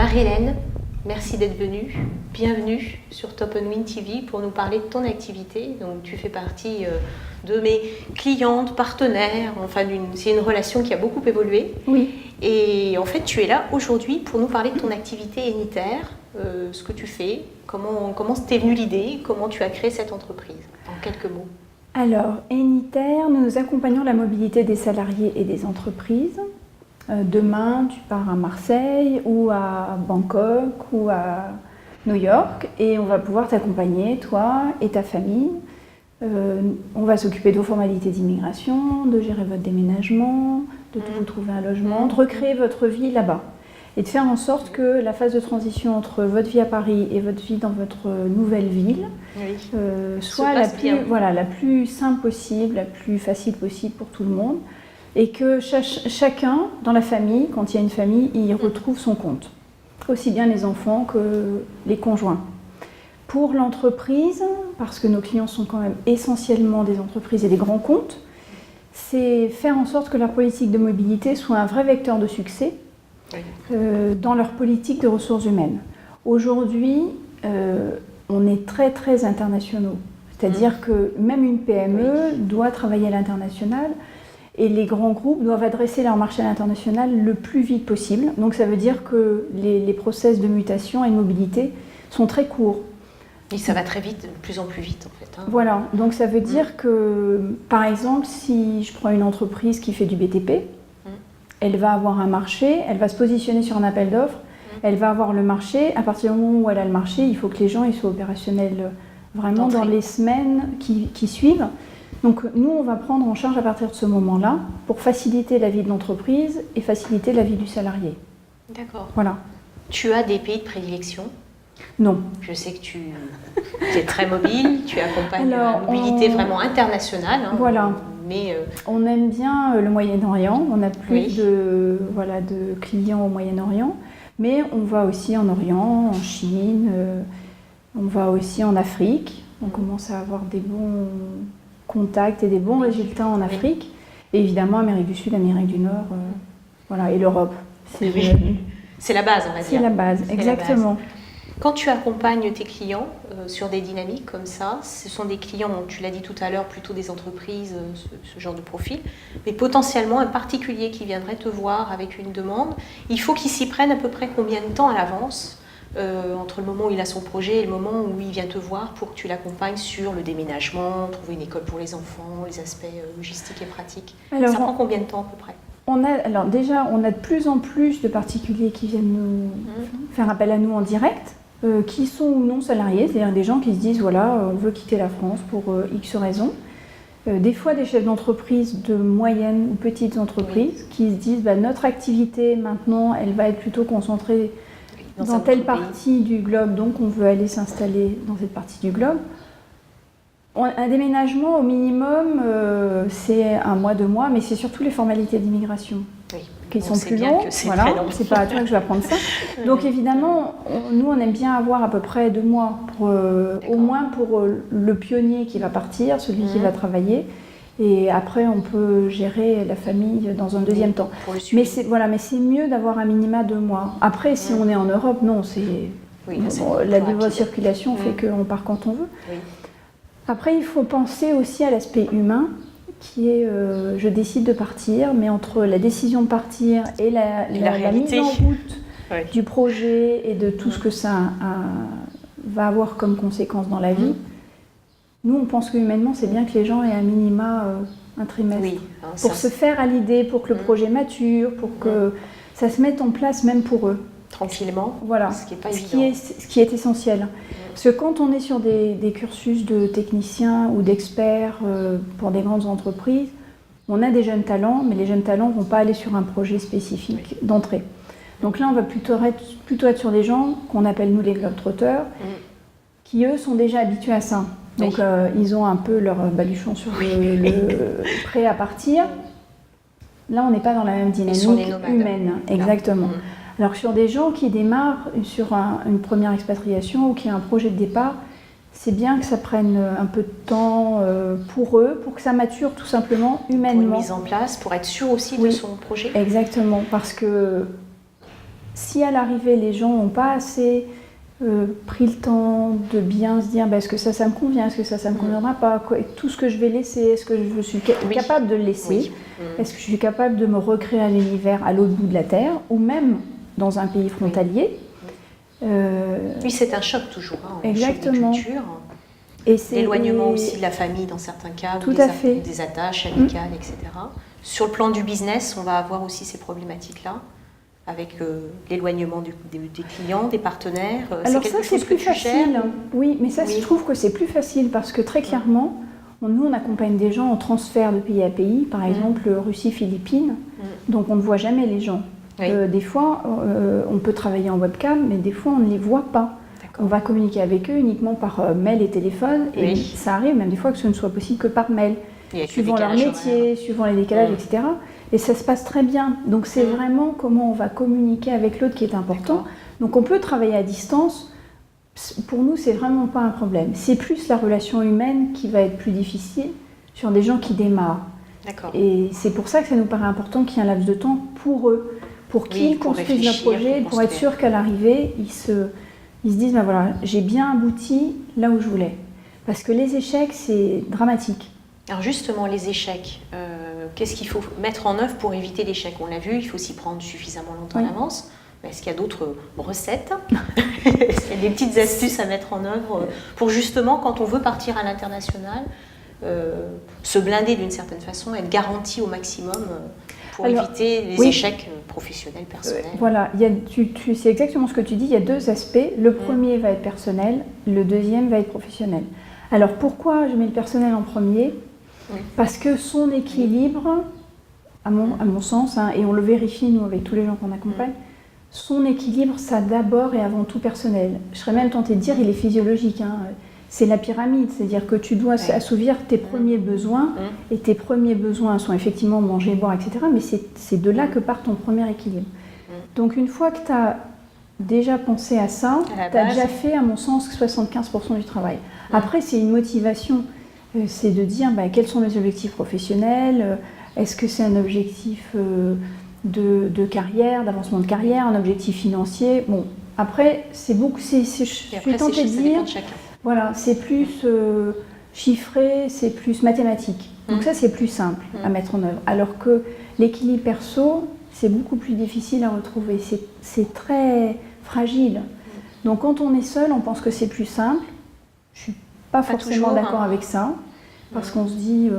Marie-Hélène, merci d'être venue. Bienvenue sur Top & Win TV pour nous parler de ton activité. Donc, tu fais partie de mes clientes, partenaires. Enfin, c'est une relation qui a beaucoup évolué. Oui. Et en fait, tu es là aujourd'hui pour nous parler de ton activité Eniter, ce que tu fais, comment t'es venue l'idée, comment tu as créé cette entreprise, en quelques mots. Alors, Eniter, nous accompagnons la mobilité des salariés et des entreprises. Demain, tu pars à Marseille ou à Bangkok ou à New York et on va pouvoir t'accompagner, toi et ta famille. On va s'occuper de vos formalités d'immigration, de gérer votre déménagement, de vous trouver un logement, de recréer votre vie là-bas et de faire en sorte que la phase de transition entre votre vie à Paris et votre vie dans votre nouvelle ville soit la plus simple possible, la plus facile possible pour tout le monde. Et que chacun, dans la famille, quand il y a une famille, il retrouve son compte. Aussi bien les enfants que les conjoints. Pour l'entreprise, parce que nos clients sont quand même essentiellement des entreprises et des grands comptes, c'est faire en sorte que leur politique de mobilité soit un vrai vecteur de succès dans leur politique de ressources humaines. Aujourd'hui, on est très très internationaux. C'est-à-dire que même une PME doit travailler à l'international. Et les grands groupes doivent adresser leur marché à l'international le plus vite possible. Donc ça veut dire que les process de mutation et de mobilité sont très courts. Et ça va très vite, de plus en plus vite en fait. Voilà, donc ça veut dire que, par exemple, si je prends une entreprise qui fait du BTP, elle va avoir un marché, elle va se positionner sur un appel d'offres, elle va avoir le marché. À partir du moment où elle a le marché, il faut que les gens ils soient opérationnels vraiment dans les semaines qui suivent. Donc nous, on va prendre en charge à partir de ce moment-là pour faciliter la vie de l'entreprise et faciliter la vie du salarié. D'accord. Voilà. Tu as des pays de prédilection ? Non. Je sais que tu es très mobile, tu accompagnes la mobilité vraiment internationale. Voilà. Mais on aime bien le Moyen-Orient, on a plus de clients au Moyen-Orient, mais on va aussi en Orient, en Chine, on va aussi en Afrique. On commence à avoir des bons contacts et des bons résultats en Afrique. Et évidemment, Amérique du Sud, Amérique du Nord, et l'Europe. C'est la base, on va dire. C'est la base, exactement. La base. Quand tu accompagnes tes clients sur des dynamiques comme ça, ce sont des clients, tu l'as dit tout à l'heure, plutôt des entreprises, ce genre de profil, mais potentiellement un particulier qui viendrait te voir avec une demande, il faut qu'il s'y prenne à peu près combien de temps à l'avance entre le moment où il a son projet et le moment où il vient te voir pour que tu l'accompagnes sur le déménagement, trouver une école pour les enfants, les aspects logistiques et pratiques. Alors, ça prend combien de temps à peu près ? On a de plus en plus de particuliers qui viennent nous faire appel à nous en direct, qui sont ou non salariés, c'est-à-dire des gens qui se disent on veut quitter la France pour X raisons. Des fois des chefs d'entreprise de moyennes ou petites entreprises qui se disent notre activité maintenant elle va être plutôt concentrée dans telle partie du globe, donc on veut aller s'installer dans cette partie du globe. Un déménagement au minimum, c'est 1 mois, 2 mois, mais c'est surtout les formalités d'immigration qui sont plus longues. Voilà, c'est pas à toi que je vais apprendre ça. Donc évidemment, nous on aime bien avoir à peu près 2 mois, au moins pour le pionnier qui va partir, celui qui va travailler. Et après, on peut gérer la famille dans un deuxième temps. Mais c'est mieux d'avoir un minima 2 mois. Après, si on est en Europe, non, la libre circulation fait qu'on part quand on veut. Après, il faut penser aussi à l'aspect humain, qui est je décide de partir, mais entre la décision de partir et la mise en route du projet et de tout ce que ça va avoir comme conséquence dans la vie, nous, on pense que humainement, c'est bien que les gens aient un minima un trimestre pour se faire à l'idée, pour que le projet mature, pour que ça se mette en place même pour eux. Tranquillement, voilà. Ce qui est pas évident. Ce qui est essentiel. Parce que quand on est sur des cursus de techniciens ou d'experts pour des grandes entreprises, on a des jeunes talents, mais les jeunes talents ne vont pas aller sur un projet spécifique d'entrée. Donc là, on va plutôt être sur des gens qu'on appelle nous les globetrotters, qui eux sont déjà habitués à ça. Donc ils ont un peu leur baluchon sur le prêt à partir. Là, on n'est pas dans la même dynamique humaine. Exactement. Alors sur des gens qui démarrent sur une première expatriation ou qui ont un projet de départ, c'est bien que ça prenne un peu de temps pour eux, pour que ça mature tout simplement humainement. Pour une mise en place, pour être sûr aussi de son projet. Exactement, parce que Si à l'arrivée, les gens n'ont pas assez pris le temps de bien se dire est-ce que ça me convient, est-ce que ça me conviendra pas, tout ce que je vais laisser, est-ce que je suis capable de le laisser, est-ce que je suis capable de me recréer un univers à l'autre bout de la Terre, ou même dans un pays frontalier. Oui, c'est un choc toujours, exactement. Un choc de culture. L'éloignement aussi de la famille dans certains cas, ou des attaches amicales, etc. Sur le plan du business, on va avoir aussi ces problématiques-là, avec l'éloignement des clients, des partenaires. Alors ça, c'est plus facile. Oui, mais ça, je trouve que c'est plus facile parce que très clairement, nous, on accompagne des gens en transfert de pays à pays, par exemple Russie, Philippines, donc on ne voit jamais les gens. Des fois, on peut travailler en webcam, mais des fois, on ne les voit pas. On va communiquer avec eux uniquement par mail et téléphone, et ça arrive même des fois que ce ne soit possible que par mail, suivant leur métier, suivant les décalages, etc. Et ça se passe très bien. Donc c'est vraiment comment on va communiquer avec l'autre qui est important. Donc on peut travailler à distance. Pour nous, c'est vraiment pas un problème. C'est plus la relation humaine qui va être plus difficile sur des gens qui démarrent. Et c'est pour ça que ça nous paraît important qu'il y ait un laps de temps pour eux, pour qu'ils construisent leur projet, pour être sûr qu'à l'arrivée, ils se disent, ben voilà, j'ai bien abouti là où je voulais. Parce que les échecs, c'est dramatique. Alors justement, les échecs, qu'est-ce qu'il faut mettre en œuvre pour éviter l'échec? On l'a vu, il faut s'y prendre suffisamment longtemps en avance. Est-ce qu'il y a d'autres recettes? Est-ce qu'il y a des petites astuces à mettre en œuvre pour justement, quand on veut partir à l'international, se blinder d'une certaine façon, être garanti au maximum pour éviter les échecs professionnels, personnels? Voilà, c'est exactement ce que tu dis, il y a deux aspects. Le premier va être personnel, le deuxième va être professionnel. Alors pourquoi je mets le personnel en premier? Parce que son équilibre, à mon sens, et on le vérifie nous avec tous les gens qu'on accompagne, son équilibre, ça d'abord et avant tout personnel. Je serais même tentée de dire, il est physiologique. C'est la pyramide, c'est-à-dire que tu dois assouvir tes premiers besoins, et tes premiers besoins sont effectivement manger, boire, etc. Mais c'est de là que part ton premier équilibre. Donc une fois que tu as déjà pensé à ça, tu as déjà fait, à mon sens, 75% du travail. Après, c'est une motivation, c'est de dire quels sont mes objectifs professionnels, est-ce que c'est un objectif de carrière, d'avancement de carrière, un objectif financier. Bon, après, c'est beaucoup, je suis tentée de dire, voilà, c'est plus chiffré, c'est plus mathématique. Donc ça, c'est plus simple à mettre en œuvre. Alors que l'équilibre perso, c'est beaucoup plus difficile à retrouver. C'est très fragile. Donc quand on est seul, on pense que c'est plus simple. Je ne suis pas forcément d'accord avec ça. Parce qu'on se dit,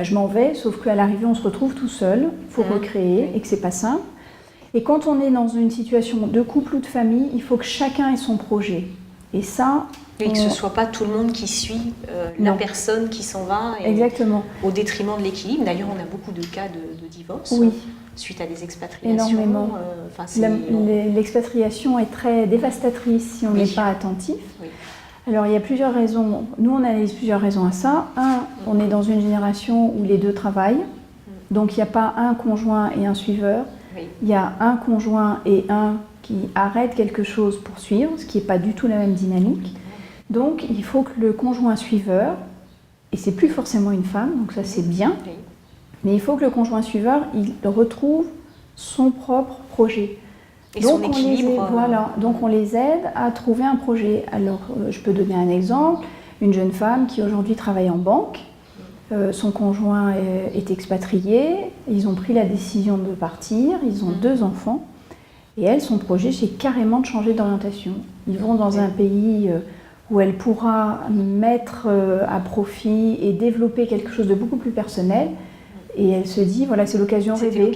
je m'en vais, sauf qu'à l'arrivée, on se retrouve tout seul, il faut recréer, et que c'est pas simple. Et quand on est dans une situation de couple ou de famille, il faut que chacun ait son projet. Et ça... Et que ce ne soit pas tout le monde qui suit la personne qui s'en va, exactement, au détriment de l'équilibre. D'ailleurs, on a beaucoup de cas de divorce suite à des expatriations. Énormément. L'expatriation est très dévastatrice si on n'est pas attentif. Alors, il y a plusieurs raisons. Nous, on analyse plusieurs raisons à ça. On est dans une génération où les deux travaillent. Donc, il n'y a pas un conjoint et un suiveur. Il y a un conjoint et un qui arrête quelque chose pour suivre, ce qui n'est pas du tout la même dynamique. Donc, il faut que le conjoint suiveur, et c'est plus forcément une femme, donc ça c'est bien, mais il faut que le conjoint suiveur, il retrouve son propre projet. Et donc, son équilibre. Donc on les aide à trouver un projet. Alors, je peux donner un exemple. Une jeune femme qui aujourd'hui travaille en banque, son conjoint est expatrié, ils ont pris la décision de partir, ils ont 2 enfants, et elle, son projet, c'est carrément de changer d'orientation. Ils vont dans un pays où elle pourra mettre à profit et développer quelque chose de beaucoup plus personnel, et elle se dit, voilà, c'est l'occasion rêvée.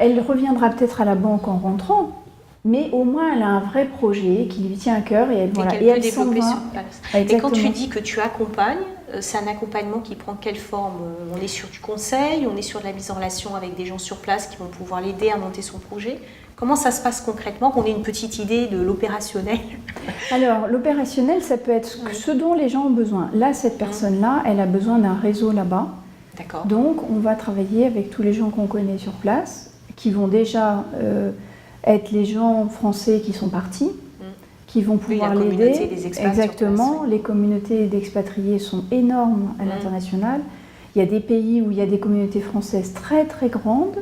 Elle reviendra peut-être à la banque en rentrant, mais au moins elle a un vrai projet qui lui tient à cœur et elle peut développer sur place. Et quand tu dis que tu accompagnes, c'est un accompagnement qui prend quelle forme? On est sur du conseil, on est sur de la mise en relation avec des gens sur place qui vont pouvoir l'aider à monter son projet. Comment ça se passe concrètement, qu'on ait une petite idée de l'opérationnel? Alors, l'opérationnel, ça peut être ce dont les gens ont besoin. Là, cette personne-là, elle a besoin d'un réseau là-bas. D'accord. Donc, on va travailler avec tous les gens qu'on connaît sur place, qui vont déjà être les gens français qui sont partis, qui vont pouvoir l'aider. Exactement, les communautés d'expatriés sont énormes à l'international. Il y a des pays où il y a des communautés françaises très très grandes.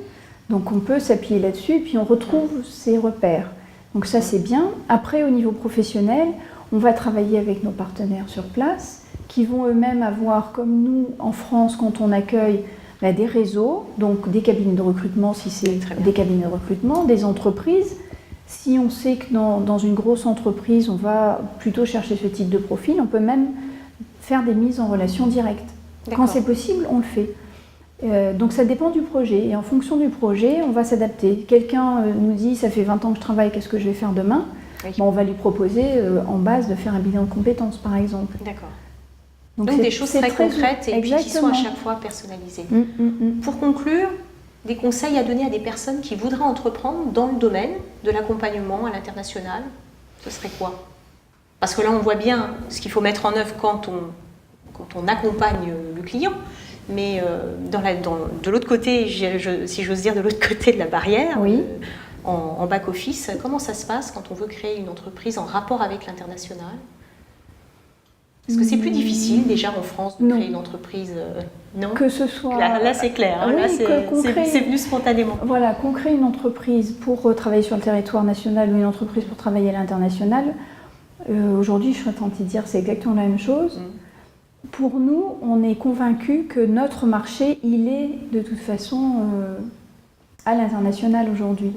Donc on peut s'appuyer là-dessus et puis on retrouve ses repères. Donc ça c'est bien. Après au niveau professionnel, on va travailler avec nos partenaires sur place qui vont eux-mêmes avoir, comme nous en France quand on accueille, des réseaux, donc des cabinets de recrutement si c'est des cabinets de recrutement, des entreprises. Si on sait que dans une grosse entreprise on va plutôt chercher ce type de profil, on peut même faire des mises en relation directe. Quand c'est possible, on le fait. Donc ça dépend du projet et en fonction du projet, on va s'adapter. Quelqu'un nous dit « ça fait 20 ans que je travaille, qu'est-ce que je vais faire demain ?» On va lui proposer en base de faire un bilan de compétences par exemple. D'accord. Donc des choses très concrètes et puis qui sont à chaque fois personnalisées. Pour conclure, des conseils à donner à des personnes qui voudraient entreprendre dans le domaine de l'accompagnement à l'international, ce serait quoi? Parce que là on voit bien ce qu'il faut mettre en œuvre quand on accompagne le client. Mais de l'autre côté, si j'ose dire, de l'autre côté de la barrière, en back-office, comment ça se passe quand on veut créer une entreprise en rapport avec l'international? Est-ce que c'est plus difficile déjà en France de créer une entreprise? Non. Que ce soit... Là c'est clair, hein, là c'est venu spontanément. Voilà, qu'on crée une entreprise pour travailler sur le territoire national ou une entreprise pour travailler à l'international, aujourd'hui je serais tentée de dire que c'est exactement la même chose. Pour nous, on est convaincus que notre marché, il est de toute façon à l'international aujourd'hui.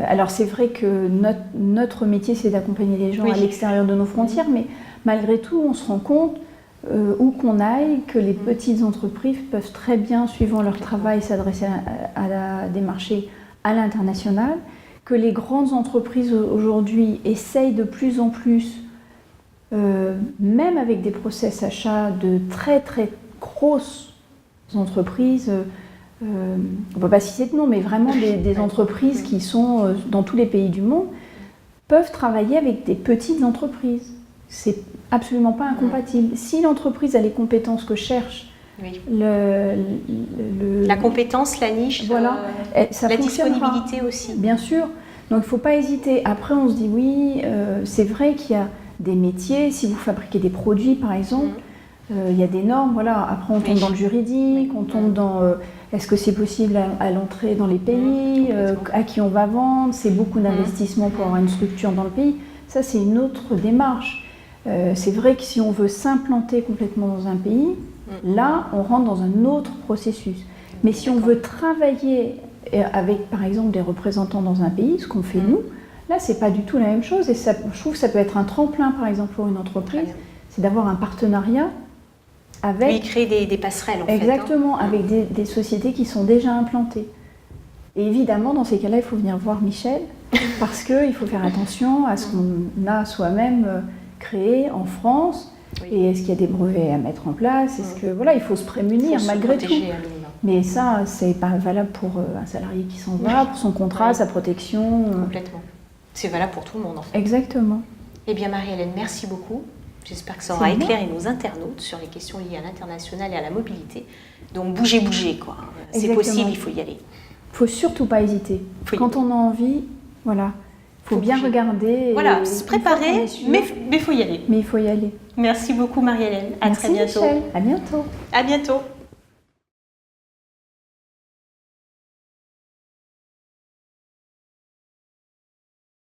Alors c'est vrai que notre métier, c'est d'accompagner les gens à l'extérieur de nos frontières, mais malgré tout, on se rend compte, où qu'on aille, que les petites entreprises peuvent très bien, suivant leur travail, s'adresser à des marchés à l'international, que les grandes entreprises aujourd'hui essayent de plus en plus, même avec des process achats de très très grosses entreprises, on ne peut pas citer de nom, mais vraiment des entreprises qui sont dans tous les pays du monde, peuvent travailler avec des petites entreprises. C'est absolument pas incompatible. Si l'entreprise a les compétences que cherche, la compétence, la niche, voilà, ça la disponibilité aussi. Bien sûr. Donc il ne faut pas hésiter. Après on se dit oui, c'est vrai qu'il y a des métiers, si vous fabriquez des produits par exemple, il y a des normes, voilà. Après on tombe dans le juridique, on tombe dans est-ce que c'est possible à l'entrée dans les pays, à qui on va vendre, c'est beaucoup d'investissement pour avoir une structure dans le pays. Ça c'est une autre démarche. C'est vrai que si on veut s'implanter complètement dans un pays, là on rentre dans un autre processus. Mais si on veut travailler avec par exemple des représentants dans un pays, ce qu'on fait nous, là c'est pas du tout la même chose et ça, je trouve que ça peut être un tremplin par exemple pour une entreprise, c'est d'avoir un partenariat avec... Oui, créer des passerelles en fait. Exactement, avec des sociétés qui sont déjà implantées. Et évidemment dans ces cas-là il faut venir voir Michel parce qu'il faut faire attention à ce qu'on a soi-même créé en France. Et est-ce qu'il y a des brevets à mettre en place? Est-ce que voilà, il faut se prémunir malgré tout. Mais ça, c'est pas valable pour un salarié qui s'en va, pour son contrat, sa protection. Complètement. C'est valable pour tout le monde en fait. Exactement. Eh bien Marie-Hélène, merci beaucoup. J'espère que ça aura éclairé nos internautes sur les questions liées à l'international et à la mobilité. Donc bougez quoi. C'est possible, il faut y aller. Il ne faut surtout pas hésiter. Quand on a envie, voilà. Il faut bien regarder. Voilà, se préparer, mais il faut y aller. Mais il faut y aller. Merci beaucoup Marie-Hélène. À très bientôt. Michel. À bientôt. À bientôt.